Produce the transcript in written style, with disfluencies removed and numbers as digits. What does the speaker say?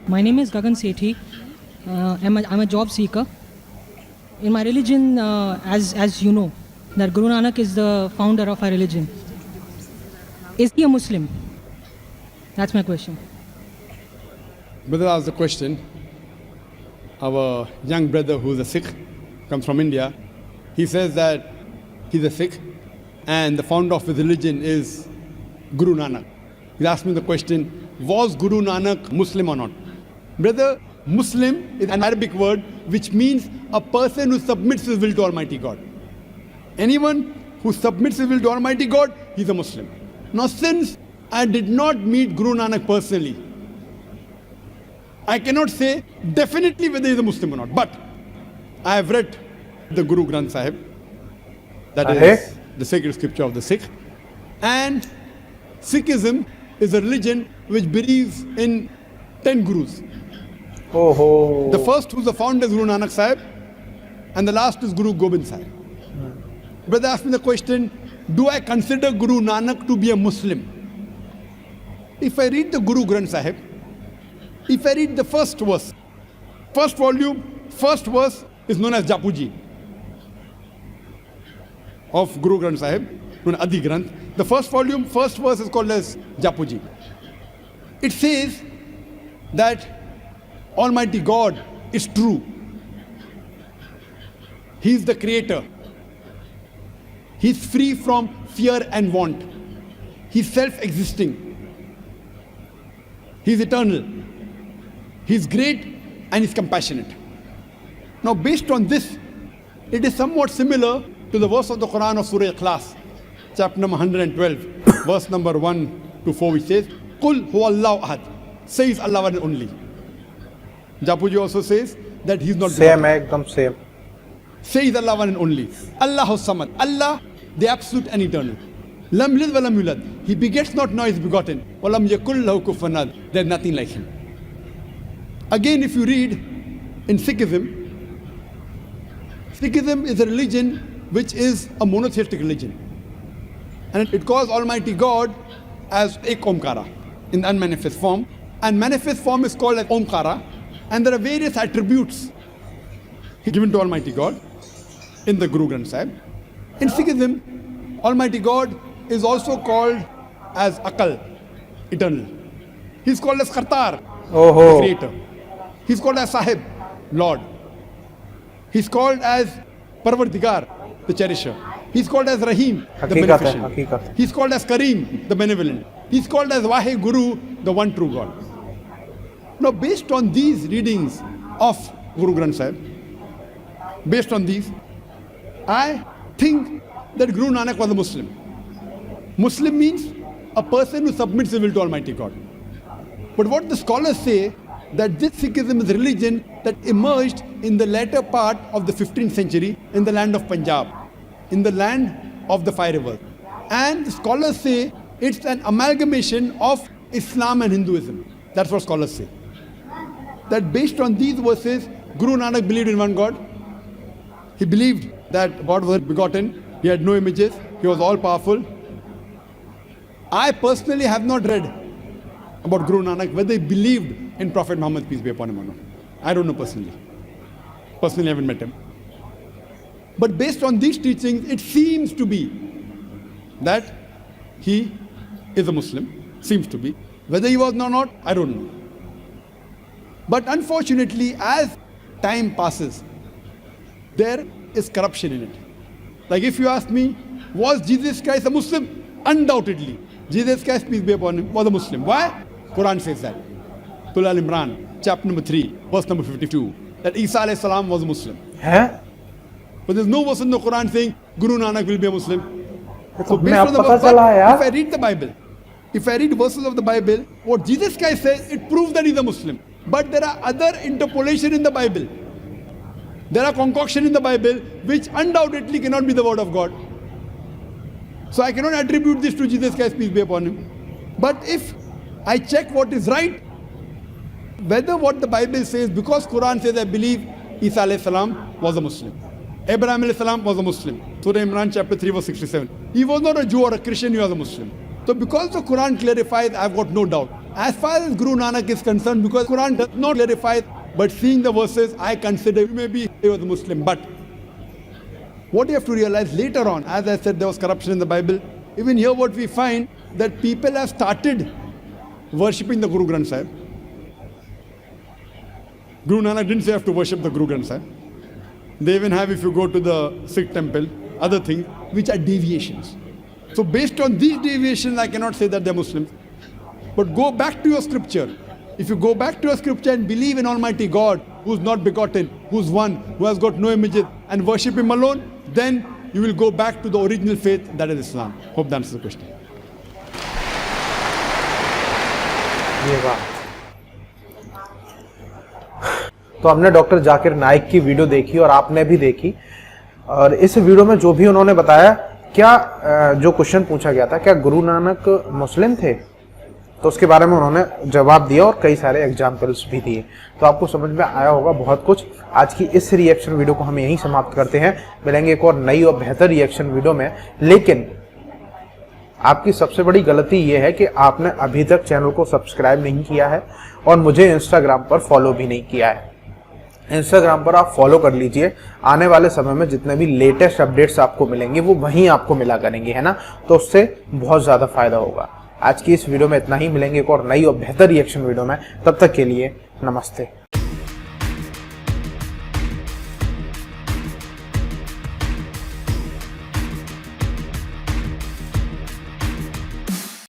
My name is Gagan Sethi. I'm a job seeker. In my religion, as you know, that Guru Nanak is the founder of our religion. Is he a Muslim? That's my question. Brother asked the question. Our young brother who's a Sikh, comes from India, he says that he's a Sikh and the founder of his religion is Guru Nanak. He asked me the question, was Guru Nanak Muslim or not? Brother, Muslim is an Arabic word which means a person who submits his will to Almighty God. Anyone who submits his will to Almighty God, he's a Muslim. Now since I did not meet Guru Nanak personally, I cannot say definitely whether he's a Muslim or not, but I have read the Guru Granth Sahib, that is the sacred scripture of the Sikh, and Sikhism is a religion which believes in 10 Gurus. Oh. The first who's the founder is Guru Nanak Sahib, and the last is Guru Gobind Sahib. Brother asked me the question, do I consider Guru Nanak to be a Muslim? If I read the Guru Granth Sahib, if I read the first verse, first volume, first verse is known as Japuji of Guru Granth Sahib, known as Adi Granth. The first volume, first verse is called as Japuji. It says that Almighty God is true. He is the creator. He is free from fear and want. He is self-existing. He is eternal. He is great and he is compassionate. Now based on this, it is somewhat similar to the verse of the Quran of Surah Ikhlas, chapter number 112, verse number 1 to 4, which says, Qul huwallahu ahad, says Allah one and only. Japuji also says that he is not Same, God. ekdam same. Says Allah one and only. Allahu Samad. Allah, the absolute and eternal. Lam lid wa lam yulad. He begets not, nor is begotten. Wa lam yakul lahu kufuwan ahad. There is nothing like him. Again, if you read in Sikhism, Sikhism is a religion which is a monotheistic religion. And it calls Almighty God as Ek Omkara in the unmanifest form. And manifest form is called as Omkara. And there are various attributes given to Almighty God in the Guru Granth Sahib. In Sikhism, Almighty God is also called as Akal, eternal. He's called as Kartar, the creator. He's called as Sahib, Lord. He's called as Parvardigar, the cherisher. He's called as Rahim, the beneficent. He's called as Kareem, the benevolent. He's called as Vahe Guru, the one true God. Now based on these readings of Guru Granth Sahib, based on these, I think that Guru Nanak was a Muslim. Muslim means a person who submits his will to Almighty God. But what the scholars say, that this Sikhism is a religion that emerged in the latter part of the 15th century in the land of Punjab, in the land of the five rivers. And the scholars say it's an amalgamation of Islam and Hinduism. That's what scholars say. That based on these verses, Guru Nanak believed in one God. He believed that God was begotten. He had no images. He was all-powerful. I personally have not read about Guru Nanak, whether he believed in Prophet Muhammad, peace be upon him or not. I don't know personally. Personally, I haven't met him. But based on these teachings, it seems to be that he is a Muslim. Seems to be. Whether he was or not, I don't know. But unfortunately, as time passes, there is corruption in it. Like if you ask me, was Jesus Christ a Muslim? Undoubtedly. Jesus Christ, peace be upon him, was a Muslim. Why? Quran says that. Surah Al-Imran, chapter number 3, verse number 52, that Isa alayhi salam was a Muslim. Huh? But there's no verse in the Quran saying Guru Nanak will be a Muslim. So based on the verse, if I read the Bible, if I read verses of the Bible, what Jesus Christ says, it proves that he's a Muslim. But there are other interpolation in the Bible. There are concoction in the Bible which undoubtedly cannot be the word of God. So I cannot attribute this to Jesus Christ, peace be upon him. But if I check what is right, whether what the Bible says, because Quran says, I believe Isa alayhi salam was a Muslim. Abraham alayhi salam was a Muslim. Surah Imran chapter 3 verse 67. He was not a Jew or a Christian, he was a Muslim. So because the Quran clarifies, I've got no doubt As far as Guru Nanak is concerned, because Quran does not clarify, but seeing the verses, I consider maybe he was a Muslim. But what you have to realize later on, as I said, there was corruption in the Bible. Even here what we find, that people have started worshipping the Guru Granth Sahib. Guru Nanak didn't say you have to worship the Guru Granth Sahib. They even have, if you go to the Sikh temple, other things, which are deviations. So based on these deviations, I cannot say that they're Muslims. But go back to your scripture. If you go back to your scripture and believe in Almighty God, who's not begotten, who's one, who has got no images, and worship Him alone, then you will go back to the original faith, that is Islam. Hope that answers the question. ये बात। तो हमने doctor Zakir Naik की video देखी और आपने भी देखी, और इस वीडियो में जो भी उन्होंने बताया, क्या जो क्वेश्चन पूछा गया था, क्या गुरु नानक मुस्लिम थे, तो उसके बारे में उन्होंने जवाब दिया और कई सारे एग्जाम्पल्स भी दिए। तो आपको समझ में आया होगा बहुत कुछ। आज की इस रिएक्शन वीडियो को हम यहीं समाप्त करते हैं। मिलेंगे एक और नई और बेहतर रिएक्शन वीडियो में। लेकिन आपकी सबसे बड़ी गलती ये है कि आपने अभी तक चैनल को सब्सक्राइब नहीं किया है और मुझे इंस्टाग्राम पर फॉलो भी नहीं किया है। इंस्टाग्राम पर आप फॉलो कर लीजिए। आने वाले समय में जितने भी लेटेस्ट अपडेट्स आपको मिलेंगे वो वहीं आपको मिला करेंगे, है ना। तो उससे बहुत ज़्यादा फायदा होगा। आज की इस वीडियो में इतना ही। मिलेंगे एक और नई और बेहतर रिएक्शन वीडियो में। तब तक के लिए नमस्ते।